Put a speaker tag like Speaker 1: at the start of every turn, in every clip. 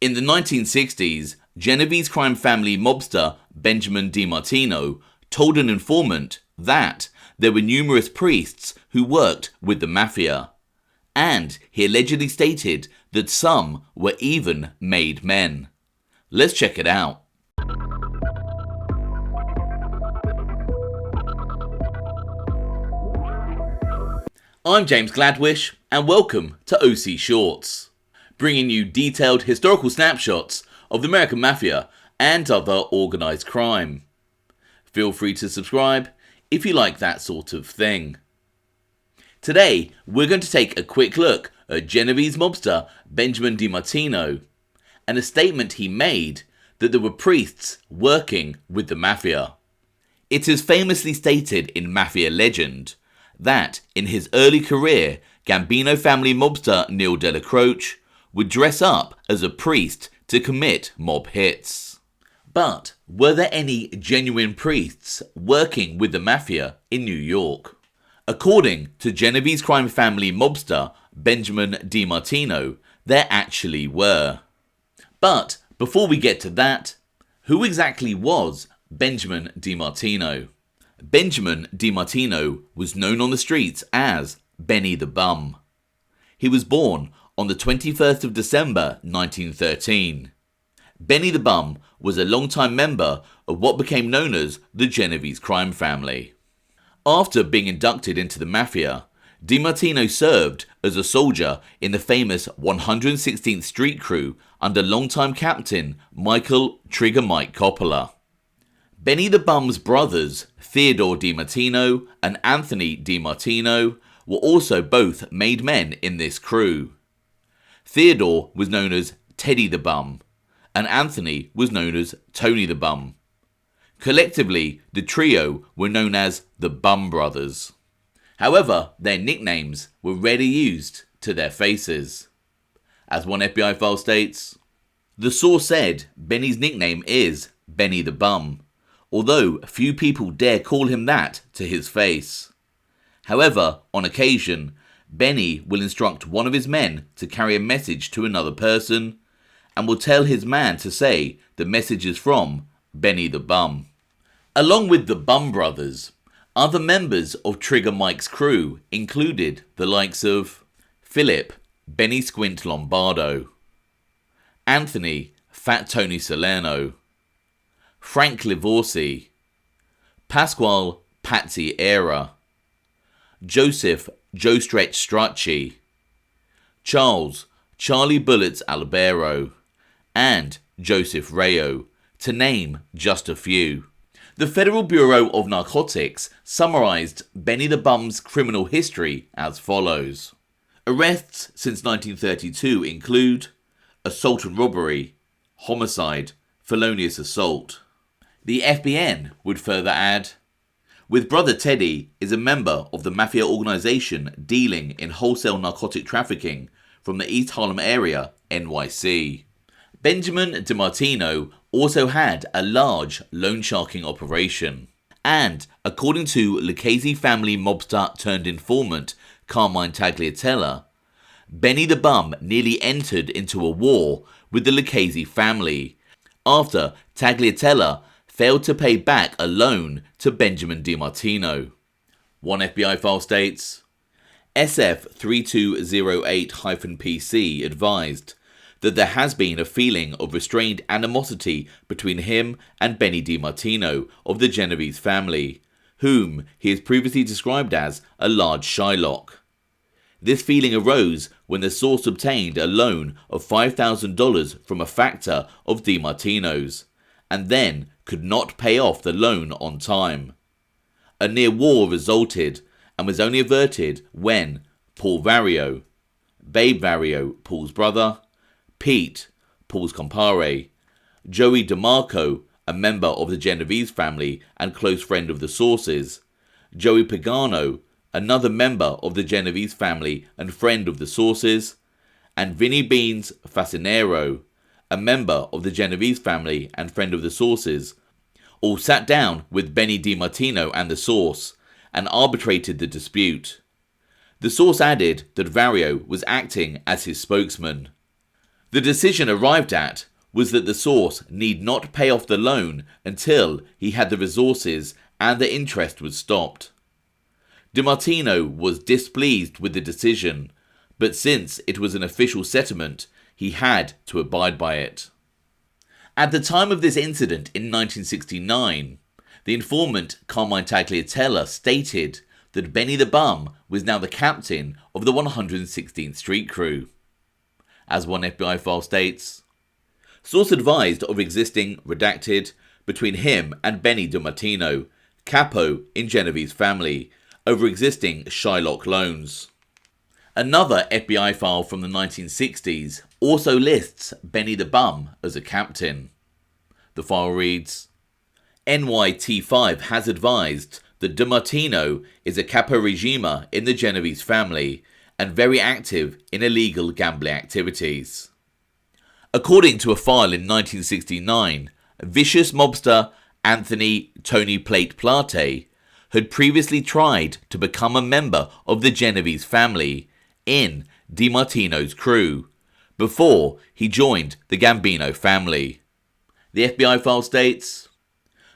Speaker 1: In the 1960s, Genovese crime family mobster Benjamin DeMartino told an informant that there were numerous priests who worked with the mafia, and he allegedly stated that some were even made men. Let's check it out. I'm James Gladwish, and welcome to OC Shorts, bringing you detailed historical snapshots of the American Mafia and other organised crime. Feel free to subscribe if you like that sort of thing. Today, we're going to take a quick look at Genovese mobster Benjamin DeMartino and a statement he made that there were priests working with the Mafia. It is famously stated in Mafia legend that in his early career, Gambino family mobster Neil Dellacroce would dress up as a priest to commit mob hits. But were there any genuine priests working with the Mafia in New York? According to Genovese crime family mobster Benjamin DeMartino, there actually were. But before we get to that, who exactly was Benjamin DeMartino? Benjamin DeMartino was known on the streets as Benny the Bum. He was born on the 21st of December 1913. Benny the Bum was a long-time member of what became known as the Genovese Crime Family. After being inducted into the Mafia, DeMartino served as a soldier in the famous 116th Street Crew under longtime captain Michael Trigger Mike Coppola. Benny the Bum's brothers, Theodore DeMartino and Anthony DeMartino, were also both made men in this crew. Theodore was known as Teddy the Bum, and Anthony was known as Tony the Bum. Collectively, the trio were known as the Bum Brothers. However, their nicknames were rarely used to their faces. As one FBI file states, the source said Benny's nickname is Benny the Bum, although few people dare call him that to his face. However, on occasion, Benny will instruct one of his men to carry a message to another person and will tell his man to say the message is from Benny the Bum. Along with the Bum Brothers, other members of Trigger Mike's crew included the likes of Philip, Benny Squint Lombardo, Anthony, Fat Tony Salerno, Frank Livorsi, Pasquale, Patsy Erra, Joseph, Joe Stretch Stracci, Charles, Charlie Bullets Albero, and Joseph Rayo, to name just a few. The Federal Bureau of Narcotics summarized Benny the Bum's criminal history as follows. Arrests since 1932 include assault and robbery, homicide, felonious assault. The FBN would further add, with brother Teddy is a member of the Mafia organization dealing in wholesale narcotic trafficking from the East Harlem area, NYC. Benjamin DeMartino also had a large loan sharking operation. And according to Lucchese family mobster turned informant Carmine Tagliatella, Benny the Bum nearly entered into a war with the Lucchese family after Tagliatella failed to pay back a loan to Benjamin DeMartino. One FBI file states, SF3208-PC advised that there has been a feeling of restrained animosity between him and Benny DeMartino of the Genovese family, whom he has previously described as a large Shylock. This feeling arose when the source obtained a loan of $5,000 from a factor of DeMartino's, and then could not pay off the loan on time. A near war resulted and was only averted when Paul Vario, Babe Vario, Paul's brother, Pete, Paul's compare, Joey DeMarco, a member of the Genovese family and close friend of the sources, Joey Pagano, another member of the Genovese family and friend of the sources, and Vinnie Beans Facinero, a member of the Genovese family and friend of the sources, all sat down with Benny DeMartino and the source and arbitrated the dispute. The source added that Vario was acting as his spokesman. The decision arrived at was that the source need not pay off the loan until he had the resources and the interest was stopped. DeMartino was displeased with the decision, but since it was an official settlement, he had to abide by it. At the time of this incident in 1969, the informant Carmine Tagliatella stated that Benny the Bum was now the captain of the 116th Street Crew. As one FBI file states, source advised of existing, redacted, between him and Benny DeMartino, capo in Genovese family, over existing Shylock loans. Another FBI file from the 1960s also lists Benny the Bum as a captain. The file reads, NYT5 has advised that DeMartino is a capo regime in the Genovese family and very active in illegal gambling activities. According to a file in 1969, vicious mobster Anthony Tony Plate Plate had previously tried to become a member of the Genovese family in DeMartino's crew before he joined the Gambino family. The FBI file states,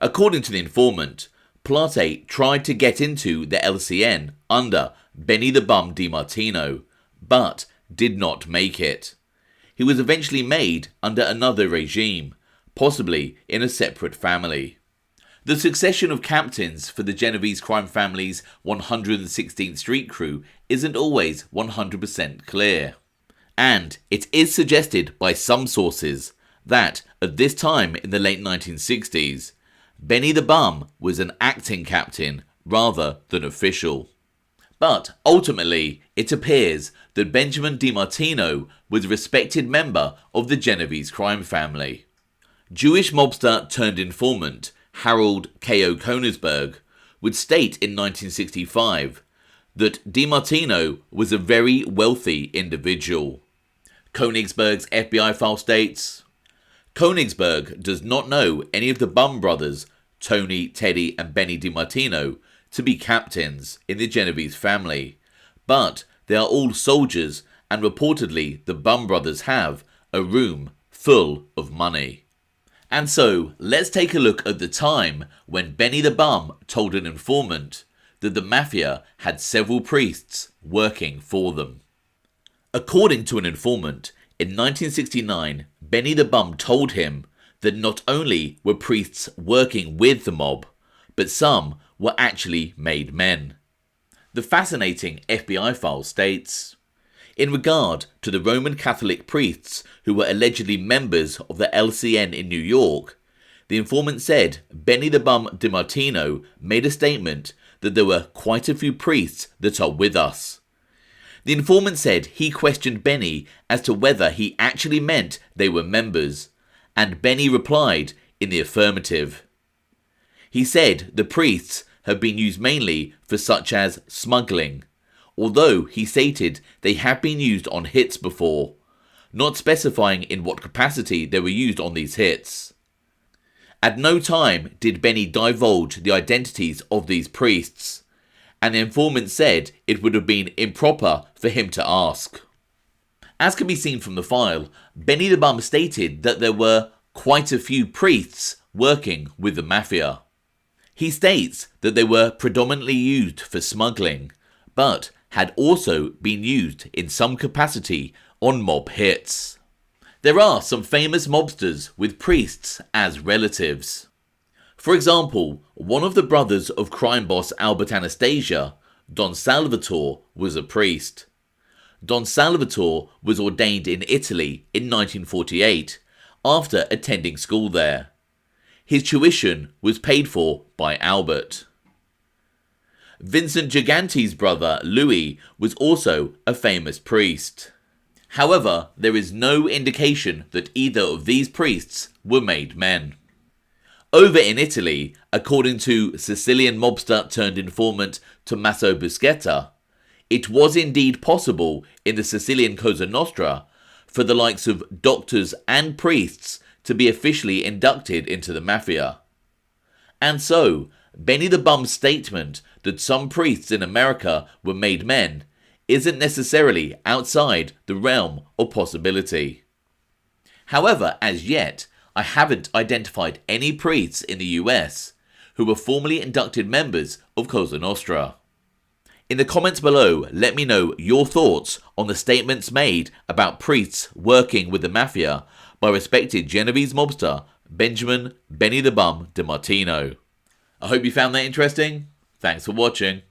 Speaker 1: according to the informant, Plate tried to get into the LCN under Benny the Bum DeMartino, but did not make it. He was eventually made under another regime, possibly in a separate family. The succession of captains for the Genovese Crime Family's 116th Street Crew isn't always 100% clear. And it is suggested by some sources that at this time in the late 1960s, Benny the Bum was an acting captain rather than official. But ultimately, it appears that Benjamin DeMartino was a respected member of the Genovese crime family. Jewish mobster turned informant Harold K.O. Koenigsberg would state in 1965 that DeMartino was a very wealthy individual. Koenigsberg's FBI file states, Koenigsberg does not know any of the Bum brothers, Tony, Teddy and Benny DeMartino, to be captains in the Genovese family, but they are all soldiers and reportedly the Bum brothers have a room full of money. And so, let's take a look at the time when Benny the Bum told an informant that the Mafia had several priests working for them. According to an informant, in 1969, Benny the Bum told him that not only were priests working with the mob, but some were actually made men. The fascinating FBI file states, in regard to the Roman Catholic priests who were allegedly members of the LCN in New York, the informant said Benny the Bum DeMartino made a statement that there were quite a few priests that are with us. The informant said he questioned Benny as to whether he actually meant they were members, and Benny replied in the affirmative. He said the priests have been used mainly for such as smuggling, although he stated they have been used on hits before, not specifying in what capacity they were used on these hits. At no time did Benny divulge the identities of these priests, and the informant said it would have been improper for him to ask. As can be seen from the file, Benny the Bum stated that there were quite a few priests working with the Mafia. He states that they were predominantly used for smuggling, but had also been used in some capacity on mob hits. There are some famous mobsters with priests as relatives. For example, one of the brothers of crime boss Albert Anastasia, Don Salvatore, was a priest. Don Salvatore was ordained in Italy in 1948 after attending school there. His tuition was paid for by Albert. Vincent Gigante's brother, Louis, was also a famous priest. However, there is no indication that either of these priests were made men. Over in Italy, according to Sicilian mobster turned informant Tommaso Buscetta, it was indeed possible in the Sicilian Cosa Nostra for the likes of doctors and priests to be officially inducted into the Mafia. And so, Benny the Bum's statement that some priests in America were made men isn't necessarily outside the realm of possibility. However, as yet, I haven't identified any priests in the US who were formerly inducted members of Cosa Nostra. In the comments below, let me know your thoughts on the statements made about priests working with the Mafia by respected Genovese mobster Benjamin "Benny the Bum" DeMartino. I hope you found that interesting. Thanks for watching.